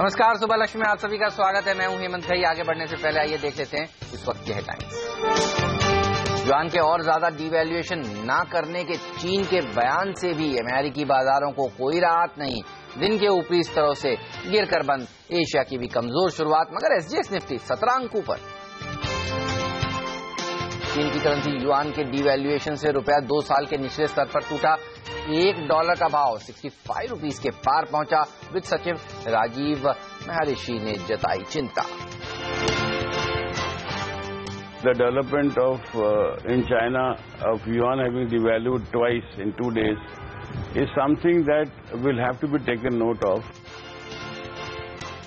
नमस्कार, सुबह लक्ष्मी में आप सभी का स्वागत है। मैं हूं हेमंत भाई। आगे बढ़ने से पहले आइए देख लेते हैं इस वक्त की हेडलाइंस। युआन के और ज्यादा डिवैल्यूएशन ना करने के चीन के बयान से भी अमेरिकी बाजारों को कोई राहत नहीं। दिन के ऊपरी स्तरों से गिरकर बंद। एशिया की भी कमजोर शुरुआत, मगर एसजीएक्स निफ्टी 17 अंकों पर। चीन की करेंसी युआन के डिवैल्यूएशन से रुपया 2 साल के निचले स्तर पर टूटा। $1 का भाव 65 रुपीस के पार पहुंचा। वित्त सचिव राजीव महर्षि ने जताई चिंता। The development of in China of yuan having devalued twice in 2 days is something that will have to be taken note of.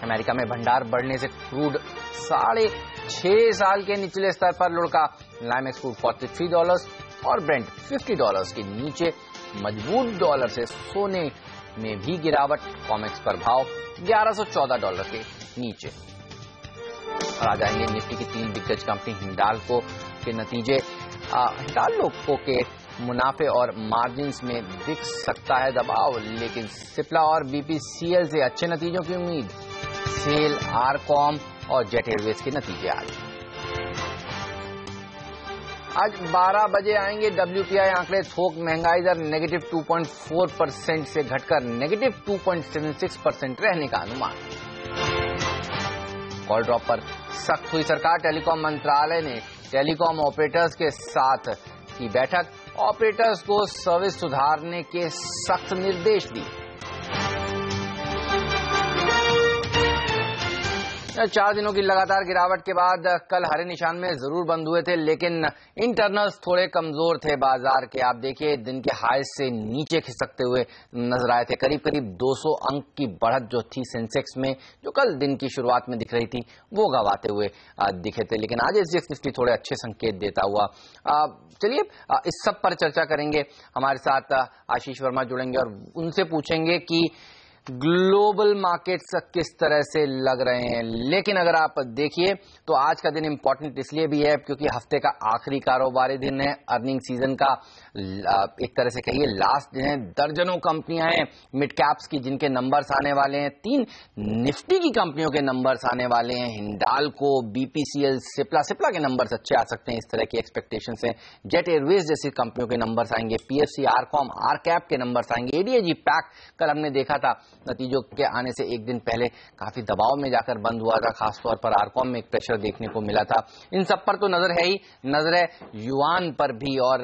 America में भंडार बढ़ने से क्रूड 6.5 साल के निचले स्तर पर लुढ़का। लाइमेक्स क्रूड $43 और ब्रेंट $50 के नीचे। मजबूत डॉलर से सोने में भी गिरावट। कॉमेक्स पर भाव $1114 के नीचे। और आ जाएंगे निफ्टी की 3 दिग्गज कंपनी हिंडाल्को के नतीजे। हिंडाल्को के मुनाफे और मार्जिन्स में दिख सकता है दबाव, लेकिन सिप्ला और बीपीसीएल से अच्छे नतीजों की उम्मीद। सेल, आरकॉम और जेट एयरवेज के नतीजे आज 12 बजे आएंगे WPI आंकड़े। थोक महंगाई दर -2.4% से घटकर -2.76% रहने का अनुमान। कॉल ड्रॉप पर सख्त हुई सरकार। टेलीकॉम मंत्रालय ने टेलीकॉम ऑपरेटर्स के साथ की बैठक। ऑपरेटर्स को सर्विस सुधारने के सख्त निर्देश दिए। 4 दिनों की लगातार गिरावट के बाद कल हरे निशान में जरूर बंद हुए थे, लेकिन इंटरनल्स थोड़े कमजोर थे बाजार के। आप देखिए दिन के हाई से नीचे खिसकते हुए नजर आए थे। करीब 200 अंक की बढ़त जो थी सेंसेक्स में, जो कल दिन की शुरुआत में दिख रही थी, वो गंवाते हुए दिखे थे। लेकिन आज एसजीएक्स निफ्टी थोड़े अच्छे संकेत देता हुआ। चलिए इस सब पर चर्चा करेंगे। हमारे साथ आशीष वर्मा जुड़ेंगे और उनसे पूछेंगे कि ग्लोबल मार्केट्स किस तरह से लग रहे हैं। लेकिन अगर आप देखिए तो आज का दिन इंपॉर्टेंट इसलिए भी है क्योंकि हफ्ते का आखिरी कारोबारी दिन है। अर्निंग सीजन का एक तरह से कहिए लास्ट दिन है। दर्जनों कंपनियां हैं मिड कैप्स की जिनके नंबर्स आने वाले हैं। 3 निफ्टी की कंपनियों के नंबर्स आने वाले हैं। हिंडाल्को, बीपीसीएल, सिप्ला के नंबर्स अच्छे आ सकते हैं, इस तरह की एक्सपेक्टेशन है। जेट एयरवेज जैसी कंपनियों के नंबर्स आएंगे। पीएफसी, आरकॉम, आरकैप के नंबर्स आएंगे। एडीएजी पैक कल हमने देखा था नतीजों के आने से एक दिन पहले काफी दबाव में जाकर बंद हुआ था। खासतौर पर आरकॉम में एक प्रेशर देखने को मिला था। इन सब पर तो नजर है ही, नजर है युआन पर भी। और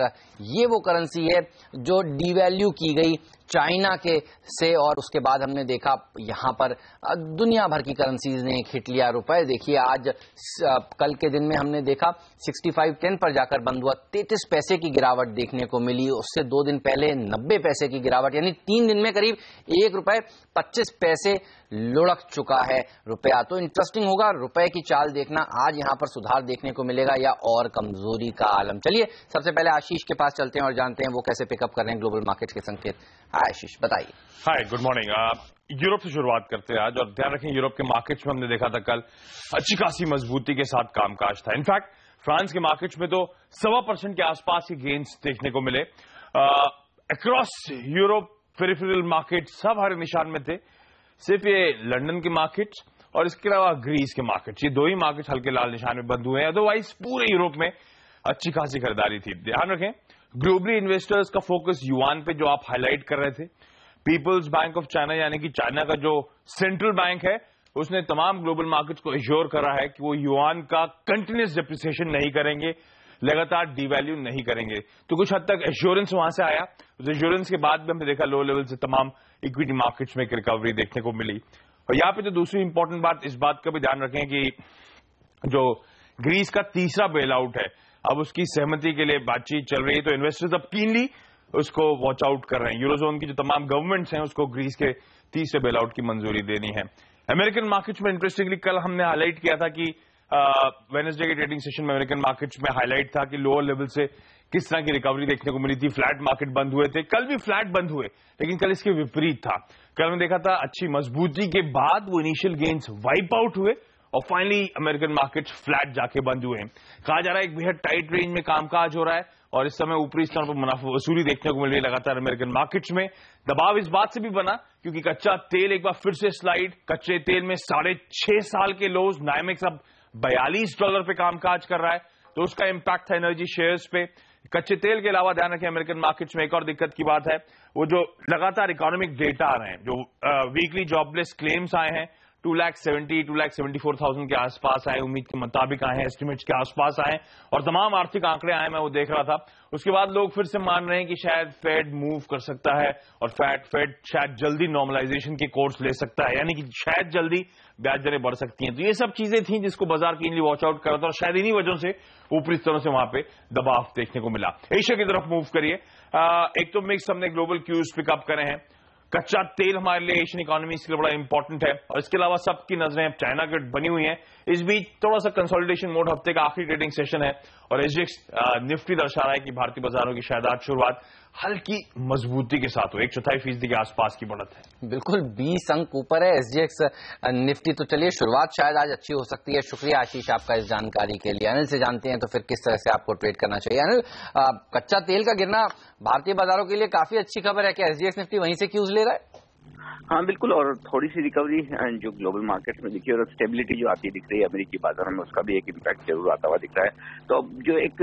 ये वो करेंसी है जो डिवैल्यू की गई चाइना के से, और उसके बाद हमने देखा यहां पर दुनिया भर की करेंसीज ने एक हिट लिया। रुपए देखिए आज कल के दिन में हमने देखा 65.10 पर जाकर बंद हुआ। 33 पैसे की गिरावट देखने को मिली। उससे 2 दिन पहले 90 पैसे की गिरावट, यानी 3 दिन में करीब $1.25 लुढ़क चुका है रुपया। तो इंटरेस्टिंग होगा रुपए की चाल देखना। आज यहां पर सुधार देखने को मिलेगा या और कमजोरी का आलम। चलिए सबसे पहले आशीष के पास चलते हैं और जानते हैं वो कैसे पिकअप कर रहे हैं ग्लोबल मार्केट के संकेत। आशीष बताइए। हाय, गुड मॉर्निंग। यूरोप से शुरुआत करते हैं आज, और ध्यान रखें यूरोप के मार्केट्स में हमने देखा था कल अच्छी खासी मजबूती के साथ कामकाज था। इनफैक्ट फ्रांस के मार्केट्स में तो 1.25% के आसपास के गेन्स देखने को मिले। अक्रॉस यूरोप पेरिफेरल मार्केट सब हरे निशान में थे। सिर्फ ये लंदन के मार्केट्स और इसके अलावा ग्रीस के मार्केट्स, ये 2 ही मार्केट्स हल्के लाल निशान में बंद हुए हैं। अदरवाइज पूरे यूरोप में अच्छी खासी खरीदारी थी। ध्यान रखें ग्लोबली इन्वेस्टर्स का फोकस युआन पे जो आप हाईलाइट कर रहे थे। पीपल्स बैंक ऑफ चाइना यानी कि चाइना का जो सेंट्रल बैंक है, उसने तमाम ग्लोबल मार्केट्स को एश्योर करा है कि वो युआन का कंटिन्यूस डिप्रिसिएशन नहीं करेंगे, लगातार डिवैल्यू नहीं करेंगे। तो कुछ हद तक एश्योरेंस वहां से आया। उस एश्योरेंस के बाद भी हमने देखा लो लेवल से तमाम इक्विटी मार्केट्स में एक रिकवरी देखने को मिली। और यहाँ पे तो दूसरी इंपॉर्टेंट बात, इस बात का भी ध्यान रखें कि जो ग्रीस का तीसरा बेल आउट है, अब उसकी सहमति के लिए बातचीत चल रही है। तो इन्वेस्टर्स अब कीनली उसको वॉच आउट कर रहे हैं। यूरोजोन की जो तमाम गवर्नमेंट्स हैं उसको ग्रीस के तीसरे बेल आउट की मंजूरी देनी है। अमेरिकन मार्केट्स में इंटरेस्टिंगली कल हमने हाईलाइट किया था कि वेडनेसडे के ट्रेडिंग सेशन में अमेरिकन मार्केट्स में हाईलाइट था कि लोअर लेवल से किस तरह की रिकवरी देखने को मिली थी। फ्लैट मार्केट बंद हुए थे, कल भी फ्लैट बंद हुए, लेकिन कल इसके विपरीत था। कल हमने देखा था अच्छी मजबूती के बाद वो इनिशियल गेन्स वाइप आउट हुए और फाइनली अमेरिकन मार्केट्स फ्लैट जाके बंद हुए हैं। कहा जा रहा है एक बेहद टाइट रेंज में कामकाज हो रहा है और इस समय ऊपरी स्तर पर मुनाफा वसूली देखने को मिल रही है लगातार अमेरिकन मार्केट्स में। दबाव इस बात से भी बना क्योंकि कच्चा तेल एक बार फिर से स्लाइड, कच्चे तेल में 6.5 साल के लोज, नाइमेक्स अब $42 पे कामकाज कर रहा है, तो उसका इंपैक्ट है एनर्जी शेयर्स पे। कच्चे तेल के अलावा ध्यान रखें अमेरिकन मार्केट्स में एक और दिक्कत की बात है, वो जो लगातार इकोनॉमिक डेटा आ रहे हैं, जो वीकली जॉबलेस क्लेम्स आए हैं 2,74,000 के आसपास आए, उम्मीद के मुताबिक आए हैं, एस्टिमेट्स के आसपास आए और तमाम आर्थिक आंकड़े आए, मैं वो देख रहा था। उसके बाद लोग फिर से मान रहे हैं कि शायद फेड मूव कर सकता है और फेड शायद जल्दी नॉर्मलाइजेशन के कोर्स ले सकता है, यानी कि शायद जल्दी ब्याज दरें बढ़ सकती हैं। तो ये सब चीजें थी जिसको बाजार कीनली वॉच आउट कर रहा था और शायद इन्हीं वजहों से ऊपरी स्तरों से वहां पे दबाव देखने को मिला। एशिया की तरफ मूव करिए। एक तो मिक्स हमने ग्लोबल क्यूज पिकअप करे हैं। कच्चा तेल हमारे लिए एशियन इकोनॉमीज के लिए बड़ा इंपॉर्टेंट है और इसके अलावा सबकी नजरें अब चाइना के बनी हुई हैं। इस बीच थोड़ा सा कंसोलिडेशन मोड, हफ्ते का आखिरी ट्रेडिंग सेशन है और एसजीएक्स निफ्टी दर्शा रहा है कि भारतीय बाजारों की शायद आज शुरुआत हल्की मजबूती के साथ हो, 1/4% के आसपास की बढ़त है। बिल्कुल 20 अंक ऊपर है एसजीएक्स निफ्टी। तो चलिए शुरुआत शायद आज अच्छी हो सकती है। शुक्रिया आशीष आपका इस जानकारी के लिए। अनिल से जानते हैं तो फिर किस तरह से आपको ट्रेड करना चाहिए। अनिल, कच्चा तेल का गिरना भारतीय बाजारों के लिए काफी अच्छी खबर है, क्या एसजीएक्स निफ्टी वहीं से क्यूज ले रहा है? हाँ बिल्कुल, और थोड़ी सी रिकवरी जो ग्लोबल मार्केट में दिखी और स्टेबिलिटी जो आती दिख रही है अमेरिकी बाजारों में, उसका भी एक इम्पैक्ट जरूर आता हुआ दिख रहा है। तो जो एक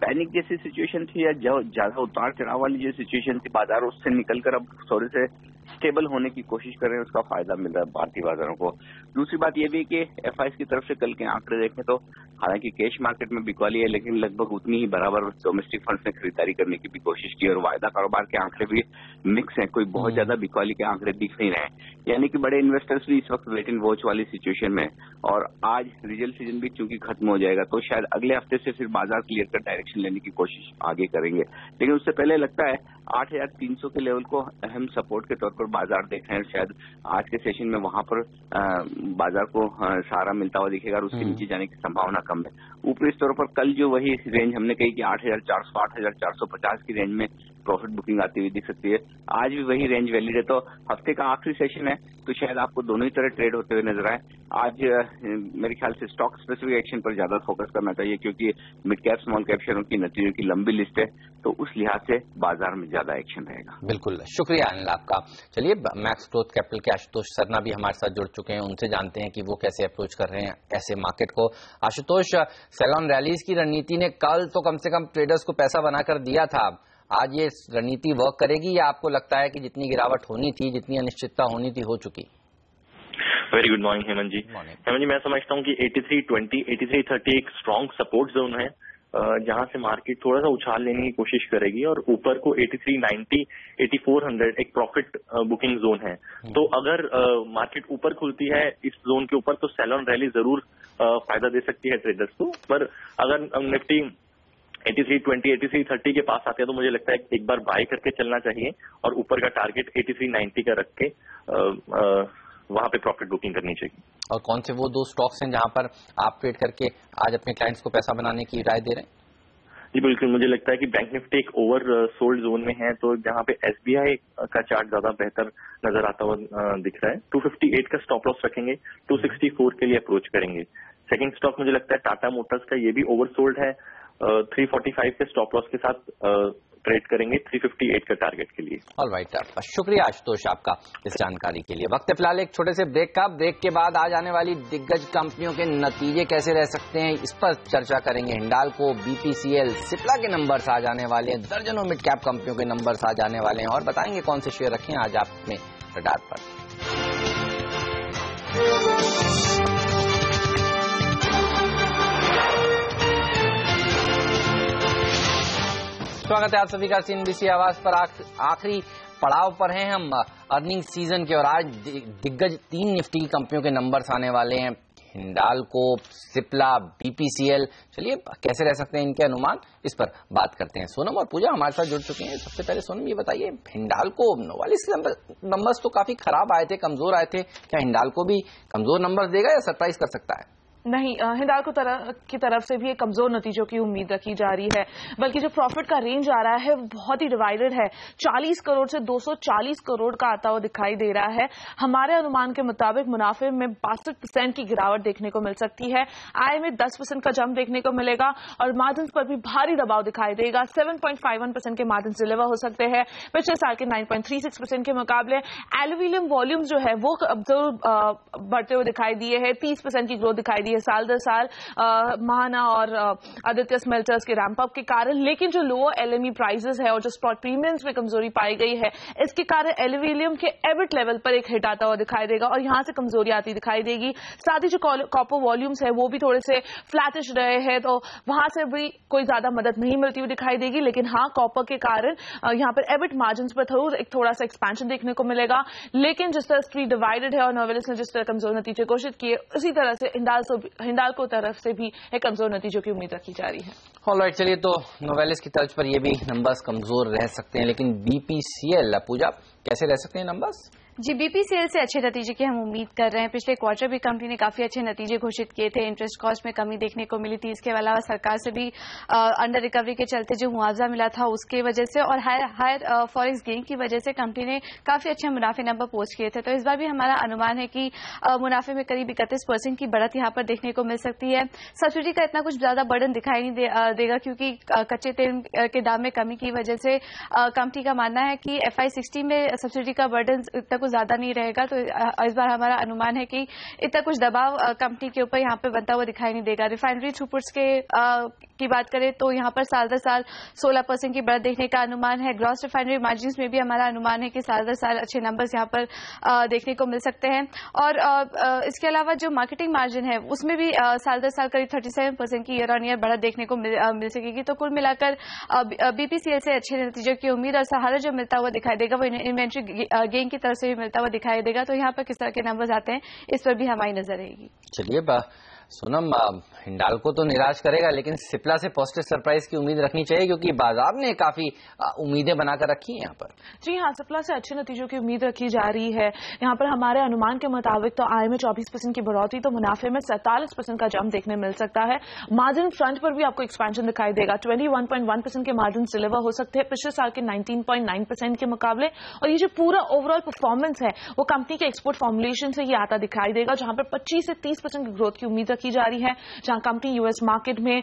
पैनिक जैसी सिचुएशन थी या जो ज्यादा उतार चढ़ाव वाली जो सिचुएशन थी, बाजार उससे निकलकर अब थोड़े से स्टेबल होने की कोशिश कर रहे हैं, उसका फायदा मिल रहा है भारतीय बाजारों को। दूसरी बात यह भी कि एफआईएस की तरफ से कल के आंकड़े देखें तो हालांकि कैश मार्केट में बिकवाली है, लेकिन लगभग उतनी ही बराबर डोमेस्टिक फंड्स ने खरीदारी करने की भी कोशिश की और वायदा कारोबार के आंकड़े भी मिक्स हैं, कोई बहुत ज्यादा बिकवाली के आंकड़े दिख नहीं रहे। यानी कि बड़े इन्वेस्टर्स भी इस वक्त वेट एंड वॉच वाली सिचुएशन में, और आज रिजल्ट सीजन भी चूंकि खत्म हो जाएगा तो शायद अगले हफ्ते से फिर बाजार क्लियर कर डायरेक्शन लेने की कोशिश आगे करेंगे। लेकिन उससे पहले लगता है 8,300 के लेवल को अहम सपोर्ट के तौर पर बाजार देख रहे हैं। शायद आज के सेशन में वहां पर बाजार को सहारा मिलता हुआ दिखेगा और उसके नीचे जाने की संभावना कम है। ऊपरी स्तरों पर कल जो वही रेंज हमने कही कि 8,400 8,450 की रेंज में प्रॉफिट बुकिंग आती हुई दिख सकती है, आज भी वही रेंज वैलिड है। तो हफ्ते का आखिरी सेशन है तो शायद आपको दोनों ही तरह ट्रेड होते हुए नजर आए। आज मेरे ख्याल से स्टॉक स्पेसिफिक एक्शन पर ज्यादा फोकस करना चाहिए क्योंकि मिड कैप स्मॉल कैप शेयरों की नतीजों की लंबी लिस्ट है, तो उस लिहाज से बाजार में ज्यादा एक्शन रहेगा। बिल्कुल, शुक्रिया अनिल आपका। चलिए मैक्स ग्रोथ कैपिटल के आशुतोष सरना भी हमारे साथ जुड़ चुके हैं, उनसे जानते हैं कि वो कैसे अप्रोच कर रहे हैं ऐसे मार्केट को। आशुतोष, सेलॉन रैलीज की रणनीति ने कल तो कम से कम ट्रेडर्स को पैसा बनाकर दिया था, आज ये रणनीति वर्क करेगी या आपको लगता है कि जितनी गिरावट होनी थी, जितनी अनिश्चितता होनी थी, हो चुकी? वेरी गुड मॉर्निंग हेमंत जी। हेमंत जी, मैं समझता हूँ कि 8320, 8330 एक स्ट्रॉन्ग सपोर्ट जोन है जहां से मार्केट थोड़ा सा उछाल लेने की कोशिश करेगी और ऊपर को 8390, 8400 एक प्रॉफिट बुकिंग जोन है। तो अगर मार्केट ऊपर खुलती है इस जोन के ऊपर तो सेलॉन रैली जरूर फायदा दे सकती है ट्रेडर्स को, पर अगर निफ्टी 8320, 8330 के पास आते हैं तो मुझे लगता है एक बार बाय करके चलना चाहिए और ऊपर का टारगेट 8390 का रख के वहां पे प्रॉफिट बुकिंग करनी चाहिए। और कौन से वो दो स्टॉक्स हैं जहां पर आप ट्रेड करके आज अपने क्लाइंट्स को पैसा बनाने की राय दे रहे हैं? जी बिल्कुल, मुझे लगता है कि बैंक निफ्टी एक ओवर सोल्ड जोन में है, तो जहां पे एसबीआई का चार्ट ज्यादा बेहतर नजर आता हुआ दिख रहा है। 258 का स्टॉप लॉस रखेंगे, 264 के लिए अप्रोच करेंगे। सेकंड स्टॉक मुझे लगता है टाटा मोटर्स का, ये भी ओवर सोल्ड है, 345 के स्टॉप लॉस के साथ ट्रेड करेंगे 358 का टारगेट के लिए। ऑलराइट, शुक्रिया आशुतोष आपका इस जानकारी के लिए। वक्त है फिलहाल एक छोटे से ब्रेक का। ब्रेक के बाद आज आने वाली दिग्गज कंपनियों के नतीजे कैसे रह सकते हैं, इस पर चर्चा करेंगे। हिंडाल्को, बीपीसीएल, सिप्ला के नंबर्स आ जाने वाले हैं, दर्जनों मिड कैप कंपनियों के नंबर्स आ जाने वाले हैं और बताएंगे कौन से शेयर रखें आज आप अपने रडार पर। स्वागत है आप सभी का सीएनबीसी आवाज पर। आखिरी पड़ाव पर हैं हम अर्निंग सीजन के और आज दिग्गज 3 निफ्टी की कंपनियों के नंबर्स आने वाले हैं, हिंडाल्को, सिप्ला, बीपीसीएल। चलिए कैसे रह सकते हैं इनके अनुमान, इस पर बात करते हैं। सोनम और पूजा हमारे साथ जुड़ चुके हैं। सबसे पहले सोनम ये बताइए, हिंडाल्को, नोवालिस के नंबर्स तो काफी खराब आए थे, कमजोर आए थे, क्या हिंडाल्को भी कमजोर नंबर्स देगा या सरप्राइज कर सकता है? नहीं, हिंडाल्को की तरफ से भी एक कमजोर नतीजों की उम्मीद रखी जा रही है, बल्कि जो प्रॉफिट का रेंज आ रहा है वो बहुत ही डिवाइडेड है। 40 करोड़ से 240 करोड़ का आता हुआ दिखाई दे रहा है। हमारे अनुमान के मुताबिक मुनाफे में 62% की गिरावट देखने को मिल सकती है, आय में 10% का जंप देखने को मिलेगा और मार्जिन पर भी भारी दबाव दिखाई देगा। 7.51% के मार्जिन डिलीवर हो सकते हैं पिछले साल के 9.36% के मुकाबले। एल्यूमिनियम वॉल्यूम्स जो है वो बढ़ते हुए दिखाई दिए हैं, 30% की ग्रोथ दिखाई दी है साल दर साल महाना और आदित्य स्मेल्टर्स के रैंप अप के कारण। लेकिन जो लोअर एलएमई प्राइसेस है और जो स्पॉट प्रीमियम्स में कमजोरी पाई गई है, इसके कारण एल्यूमिनियम के एबिट लेवल पर एक हिट आता हुआ दिखाई देगा और यहां से कमजोरी आती दिखाई देगी। साथ ही जो कॉपर वॉल्यूम्स है वो भी थोड़े से फ्लैटिश रहे हैं, तो वहां से भी कोई ज्यादा मदद नहीं मिलती हुई दिखाई देगी। लेकिन हाँ, कॉपर के कारण यहां पर एबिट मार्जिन पर थोड़ा सा एक्सपेंशन देखने को मिलेगा। लेकिन जिस तरह स्ट्रीट डिवाइडेड है और नोवेलिस ने जिस तरह कमजोर नतीजे घोषित किए, उसी तरह से हिंडाल्को तरफ से भी एक कमजोर नतीजों की उम्मीद रखी जा रही है। ऑलराइट, चलिए तो नोवेलिस की तर्ज पर ये भी नंबर्स कमजोर रह सकते हैं, लेकिन बीपीसीएल पूजा कैसे रह सकते हैं नंबर्स? जी, बीपीसीएल से अच्छे नतीजे की हम उम्मीद कर रहे हैं। पिछले क्वार्टर भी कंपनी ने काफी अच्छे नतीजे घोषित किए थे, इंटरेस्ट कॉस्ट में कमी देखने को मिली थी। इसके अलावा सरकार से भी अंडर रिकवरी के चलते जो मुआवजा मिला था उसके वजह से और हायर फॉरेक्स गेन की वजह से कंपनी ने काफी अच्छे मुनाफे नंबर पोस्ट किए थे। तो इस बार भी हमारा अनुमान है कि मुनाफे में करीब 31% की बढ़त यहाँ पर देखने को मिल सकती है। सब्सिडी का इतना कुछ ज्यादा बर्डन दिखाई नहीं देगा क्योंकि कच्चे तेल के दाम में कमी की वजह से कंपनी का मानना है कि FY16 में सब्सिडी का बर्डन इतना कुछ ज्यादा नहीं रहेगा। तो इस बार हमारा अनुमान है कि इतना कुछ दबाव कंपनी के ऊपर यहाँ पे बनता हुआ दिखाई नहीं देगा। रिफाइनरी थ्रूपुट्स की बात करें तो यहाँ पर साल दर साल 16% की बढ़त देखने का अनुमान है। ग्रॉस रिफाइनरी मार्जिन में भी हमारा अनुमान है कि साल दर साल अच्छे नंबर्स यहाँ पर देखने को मिल सकते हैं। और इसके अलावा जो मार्केटिंग मार्जिन है उसमें भी साल दर साल करीब 37% की ईयर ऑन ईयर बढ़त देखने को मिल सकेगी। तो कुल मिलाकर बीपीसीएल से अच्छे नतीजों की उम्मीद और सहारा जो मिलता हुआ दिखाई देगा वो इन्वेंट्री गेन की तरफ से भी मिलता हुआ दिखाई देगा। तो यहाँ पर किस तरह के नंबर्स आते हैं इस पर भी हमारी नजर रहेगी। चलिए सोनम, हिंडाल्को तो निराश करेगा, लेकिन सिप्ला से पॉजिटिव सरप्राइज की उम्मीद रखनी चाहिए क्योंकि बाजार ने काफी उम्मीदें बनाकर रखी हैं यहाँ पर। जी हाँ, सिप्ला से अच्छे नतीजों की उम्मीद रखी जा रही है। यहाँ पर हमारे अनुमान के मुताबिक तो आय में 24% की बढ़ोतरी, तो मुनाफे में 47% का जंप देखने मिल सकता है। मार्जिन फ्रंट पर भी आपको एक्सपेंशन दिखाई देगा, 21.1% के मार्जिन डिलीवर हो सकते हैं पिछले साल के 19.9% के मुकाबले। और ये जो पूरा ओवरऑल परफॉर्मेंस है वो कंपनी के एक्सपोर्ट फॉर्मुलेशन से ही आता दिखाई देगा, जहां पर 25 से 30% की ग्रोथ की उम्मीद की जा रही है, जहां कंपनी यूएस मार्केट में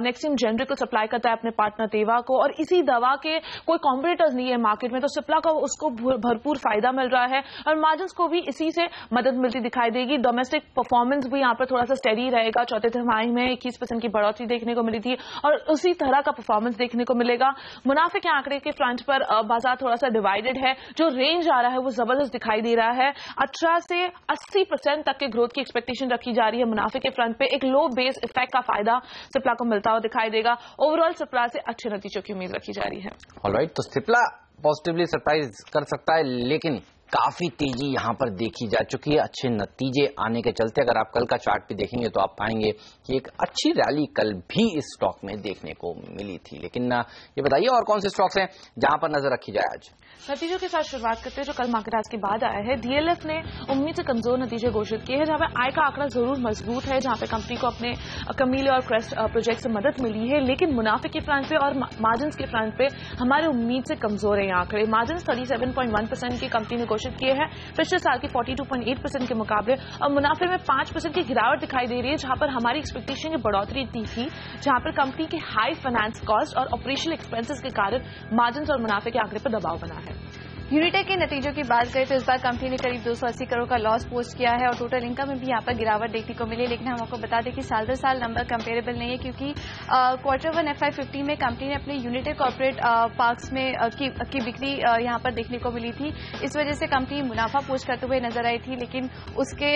नेक्सिम जेनरिक को सप्लाई करता है अपने पार्टनर तेवा को, और इसी दवा के कोई कॉम्पिटिटर्स नहीं है मार्केट में, तो सिप्ला का उसको भरपूर फायदा मिल रहा है और मार्जिन को भी इसी से मदद मिलती दिखाई देगी। डोमेस्टिक परफॉर्मेंस भी यहां पर थोड़ा सा स्टेडी रहेगा, चौथे तिमाही में 21% की बढ़ोतरी देखने को मिली थी और उसी तरह का परफॉर्मेंस देखने को मिलेगा। मुनाफे के आंकड़े के फ्रंट पर बाजार थोड़ा सा डिवाइडेड है, जो रेंज आ रहा है वो जबरदस्त दिखाई दे रहा है। 18 से 80% तक के ग्रोथ की एक्सपेक्टेशन रखी जा रही है मुनाफे के फ्रंट पे। एक लो बेस इफेक्ट का फायदा सिप्ला को मिलता हुआ दिखाई देगा। ओवरऑल सिप्ला से अच्छे नतीजों की उम्मीद रखी जा रही है। ऑलराइट, तो सिप्ला पॉजिटिवली सरप्राइज कर सकता है, लेकिन काफी तेजी यहां पर देखी जा चुकी है अच्छे नतीजे आने के चलते। अगर आप कल का चार्ट भी देखेंगे तो आप पाएंगे कि एक अच्छी रैली कल भी इस स्टॉक में देखने को मिली थी। लेकिन ये बताइए और कौन से स्टॉक्स हैं जहां पर नजर रखी जाए आज? नतीजों के साथ शुरुआत करते हैं जो कल मार्केट आज के बाद आया है। डीएलएफ ने उम्मीद से कमजोर नतीजे घोषित किए हैं, जहां पर आय का आंकड़ा जरूर मजबूत है, जहां पे कंपनी को अपने कमीले और क्रेस्ट प्रोजेक्ट से मदद मिली है, लेकिन मुनाफे के फ्रंट पे और मार्जिन के फ्रंट पे हमारे उम्मीद से कमजोर है ये आंकड़े। मार्जिन 37.1% की कंपनी ने घोषित किए हैं पिछले साल की 42.8% के मुकाबले, और मुनाफे में 5% की गिरावट दिखाई दे रही है, जहां पर हमारी एक्सपेक्टेशन की बढ़ोतरी थी, जहां पर कंपनी के हाई फाइनेंस कॉस्ट और ऑपरेशनल एक्सपेंसेस के कारण मार्जिन और मुनाफे के आंकड़े पर दबाव बना है। यूनिटेक के नतीजों की बात करें तो इस बार कंपनी ने करीब 280 करोड़ का लॉस पोस्ट किया है और टोटल इनकम में भी यहाँ पर गिरावट देखने को मिली। लेकिन हम आपको बता दें कि साल दर साल नंबर कंपेरेबल नहीं है, क्योंकि Q1 FY15 में कंपनी ने अपने यूनिटेक कॉर्पोरेट पार्क्स में की बिक्री यहाँ पर देखने को मिली थी। इस वजह से कंपनी मुनाफा पोस्ट करते हुए नजर आई थी। लेकिन उसके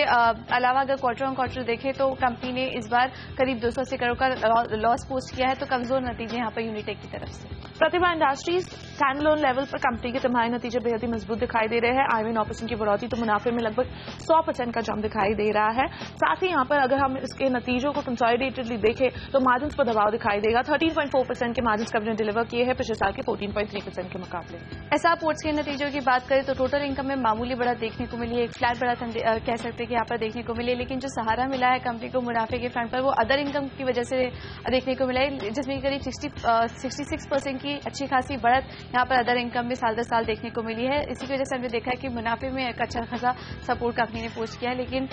अलावा अगर क्वार्टर देखें तो कंपनी ने इस बार करीब 280 करोड़ का लॉस पोस्ट किया है, तो कमजोर नतीजे यहाँ पर यूनिटेक की तरफ से। प्रतिभा इंडस्ट्रीज स्टैंड लोन लेवल पर कंपनी के तिमाही नतीजे बेहद ही मजबूत दिखाई दे रहे हैं। आई में 9% की बढ़ोतरी, तो मुनाफे में लगभग 100% का जंप दिखाई दे रहा है। साथ ही यहाँ पर अगर हम इसके नतीजों को कंसोलिडेटेडली देखें तो मार्जिन पर दबाव दिखाई देगा। 13.4% के मार्जिन कंपनी ने डिलीवर किए हैं पिछले साल के 14.3% के मुकाबले। एसआर पोर्ट्स के नतीजों की बात करें तो टोटल इनकम में मामूली बढ़त देखने को मिली है, एक फ्लैट बढ़त हम कह सकते हैं कि यहाँ पर देखने को मिली, लेकिन जो सहारा मिला है कंपनी को मुनाफे के फ्रंट पर वो अदर इनकम की वजह से देखने को मिला है, जिसमें करीब 66% की अच्छी खासी बढ़त यहाँ पर अदर इनकम में साल दर साल देखने को मिली है। इसी की वजह से हमने देखा है कि मुनाफे में एक अच्छा खासा सपोर्ट कंपनी ने पोस्ट किया है, लेकिन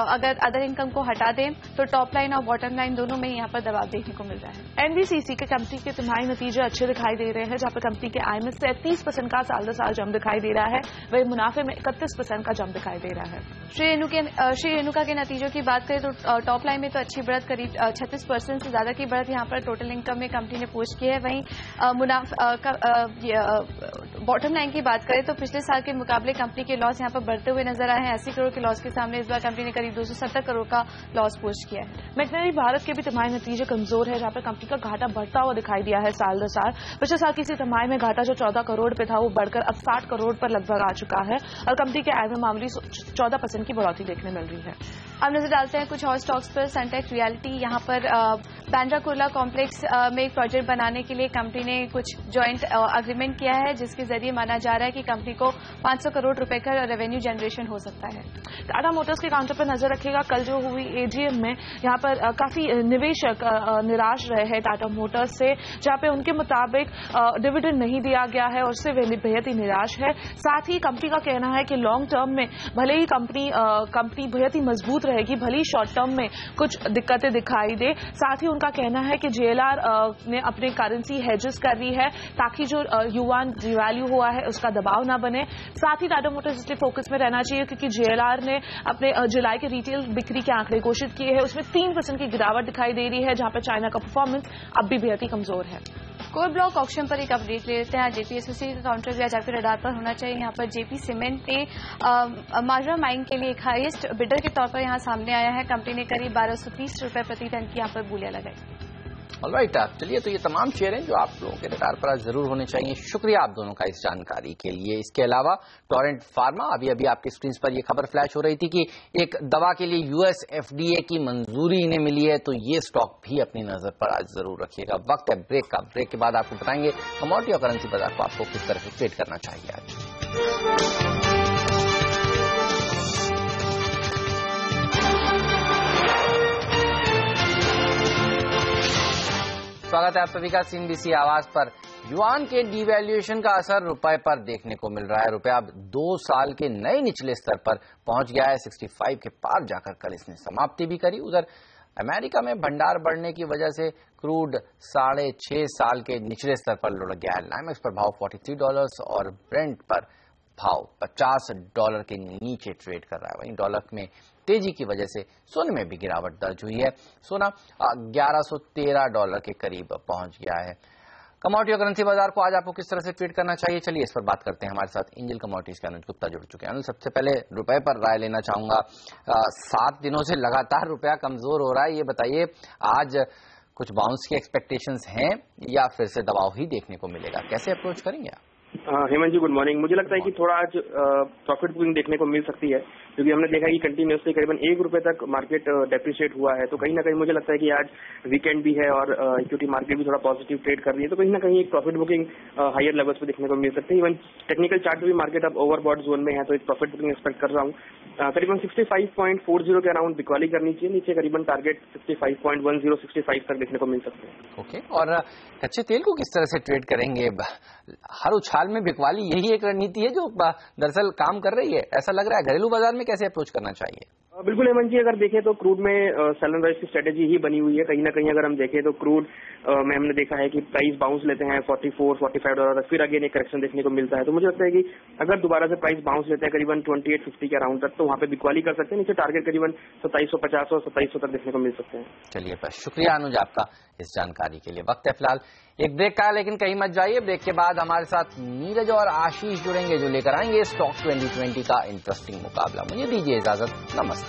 अगर अदर इनकम को हटा दें तो टॉप लाइन और बॉटम लाइन दोनों में यहाँ पर दबाव देखने को मिल रहा है। एनबीसीसी के कंपनी के तिमाही नतीजे अच्छे दिखाई दे रहे हैं, जहां पर कंपनी के आय में 33% का साल दर साल जंप दिखाई दे रहा है, वही मुनाफे में 31% का जंप दिखाई दे रहा है। श्री रेणुका के नतीजों की बात करें तो टॉप लाइन में तो अच्छी बढ़त, करीब 36% से ज्यादा की बढ़त यहाँ पर टोटल इनकम में कंपनी ने पोस्ट की है। वहीं बॉटम लाइन की बात करें तो पिछले साल के मुकाबले कंपनी के लॉस यहाँ पर बढ़ते हुए नजर आए हैं। 80 करोड़ के लॉस के सामने इस बार कंपनी ने करीब 270 करोड़ का लॉस पोस्ट किया है। मैकनेरी भारत के भी तिमाही नतीजे कमजोर है, जहां पर कंपनी का घाटा बढ़ता हुआ दिखाई दिया है साल दर साल। पिछले साल की इसी तिमाही में घाटा जो 14 करोड़ पे था वो बढ़कर अब 60 करोड़ पर लगभग आ चुका है और कंपनी के आय में मामूली 14% की बढ़ोतरी देखने मिल रही है। अब नजर डालते हैं कुछ और स्टॉक्स पर। सनटेक रियलिटी, यहाँ पर बांद्रा कुर्ला कॉम्प्लेक्स में एक प्रोजेक्ट बनाने के लिए कंपनी ने कुछ जॉइंट अग्रीमेंट किया है, जिसके जरिए माना जा रहा है कि कंपनी को 500 करोड़ रुपए का रेवेन्यू जनरेशन हो सकता है। टाटा मोटर्स के काउंटर पर नजर रखेगा। कल जो हुई एजीएम में यहाँ पर काफी निवेशक निराश रहे हैं टाटा मोटर्स से, जहाँ पे उनके मुताबिक डिविडेंड नहीं दिया गया है और उससे वे बेहद ही निराश है। साथ ही कंपनी का कहना है कि लॉन्ग टर्म में भले ही कंपनी बेहद ही मजबूत रहेगी, भले ही शॉर्ट टर्म में कुछ दिक्कतें दिखाई दे। साथ ही उनका कहना है कि जेएलआर ने अपने करेंसी हेजेस कर रही है ताकि जो युआन डिवैल्यू हुआ है उसका दबाव ना बने। साथ ही टाटा मोटर्स इसलिए फोकस में रहना चाहिए क्योंकि जेएलआर ने अपने जुलाई के रिटेल बिक्री के आंकड़े घोषित किए हैं, उसमें 3% की गिरावट दिखाई दे रही है, जहां पर चाइना का परफॉर्मेंस अब भी बेहद ही कमजोर है। कोल ब्लॉक ऑक्शन पर एक अपडेट ले लेते हैं। जेपीएससी का काउंटर भी आज आपके रडार पर होना चाहिए। यहाँ पर जेपी सीमेंट ने माजरा माइन के लिए एक हाईएस्ट बिडर के तौर पर यहाँ सामने आया है। कंपनी ने करीब 1230 रुपए प्रति टन की यहाँ पर बोलियां लगाई। ऑलराइट, चलिए तो ये तमाम शेयर हैं जो आप लोगों के रडार पर आज जरूर होने चाहिए। शुक्रिया आप दोनों का इस जानकारी के लिए। इसके अलावा टोरेंट फार्मा, अभी आपकी स्क्रीन पर ये खबर फ्लैश हो रही थी कि एक दवा के लिए यूएस एफडीए की मंजूरी इन्हें मिली है, तो ये स्टॉक भी अपनी नजर पर आज जरूर रखिएगा। वक्त है ब्रेक का, ब्रेक के बाद आपको बताएंगे कमोडिटी और करेंसी बाजार को आपको किस तरह से ट्रेड करना चाहिए आज। स्वागत है आप सभी का सीएनबीसी आवाज पर। युआन के डिवैल्यूएशन का असर रुपए पर देखने को मिल रहा है। रुपया अब 2 साल के नए निचले स्तर पर पहुंच गया है। 65 के पार जाकर कल इसने समाप्ति भी करी। उधर अमेरिका में भंडार बढ़ने की वजह से क्रूड 6.5 साल के निचले स्तर पर लुढ़क गया है। नाइमेक्स पर भाव $43 और ब्रेंट पर भाव $50 के नीचे ट्रेड कर रहा है। वहीं डॉलर में तेजी की वजह से सोने में भी गिरावट दर्ज हुई है। सोना $1113 के करीब पहुंच गया है। कमोडिटी और करेंसी बाजार को आज आपको किस तरह से ट्रेड करना चाहिए, चलिए इस पर बात करते हैं। हमारे साथ एंजल कमोडिटीज के अनुज गुप्ता जुड़ चुके हैं। अनुज, सबसे पहले रुपए पर राय लेना चाहूंगा। 7 दिनों से लगातार रुपया कमजोर हो रहा है, ये बताइए आज कुछ बाउंस की एक्सपेक्टेशंस हैं या फिर से दबाव ही देखने को मिलेगा, कैसे अप्रोच करेंगे आप? हेमंत जी, गुड मॉर्निंग। मुझे लगता है कि थोड़ा आज प्रॉफिट बुकिंग देखने को मिल सकती है, क्योंकि हमने देखा कि कंटिन्यूसली करीबन ₹1 तक मार्केट डेप्रिशिएट हुआ है। तो कहीं ना कहीं मुझे लगता है कि आज वीकेंड भी है और इक्विटी मार्केट भी थोड़ा पॉजिटिव ट्रेड कर रही है, तो कहीं ना कहीं एक प्रॉफिट बुकिंग हायर लेवल्स पे देखने को मिल सकती है। इवन टेक्निकल चार्ट भी मार्केट अब ओवरबॉट जोन में है, तो एक प्रॉफिट बुकिंग एक्सपेक्ट कर रहा हूँ। करीबन 65.40 के अराउंड बिकवाली करनी चाहिए, नीचे करीबन टारगेट 65.10 65 तक देखने को मिल सकते हैं। ओके, और कच्चे तेल को किस तरह से ट्रेड करेंगे? हर उछाल में बिकवाली, यही एक रणनीति है जो दरअसल काम कर रही है, ऐसा लग रहा है। घरेलू बाजार में कैसे अप्रोच करना चाहिए? बिल्कुल हेमंत जी, अगर देखें तो क्रूड में सेल एंड राइज की स्ट्रेटेजी ही बनी हुई है। कहीं ना कहीं अगर हम देखें तो क्रूड में हमने देखा है कि प्राइस बाउंस लेते हैं $44-45 तक, फिर अगेन एक करेक्शन देखने को मिलता है। तो मुझे लगता है कि अगर दोबारा से प्राइस बाउंस लेते हैं करीबन 2850 के अराउंड तक, तो वहां पे बिकवाली कर सकते हैं। नीचे टारगेट करीबन 2750 और 2700 तक देखने को मिल सकते हैं। चलिए, बस शुक्रिया अनुज आपका इस जानकारी के लिए। वक्त है फिलहाल एक ब्रेक का, लेकिन कहीं मत जाइए। ब्रेक के बाद हमारे साथ नीरज और आशीष जुड़ेंगे जो लेकर आएंगे स्टॉक 2020 का इंटरेस्टिंग मुकाबला। मुझे दीजिए इजाजत, नमस्कार।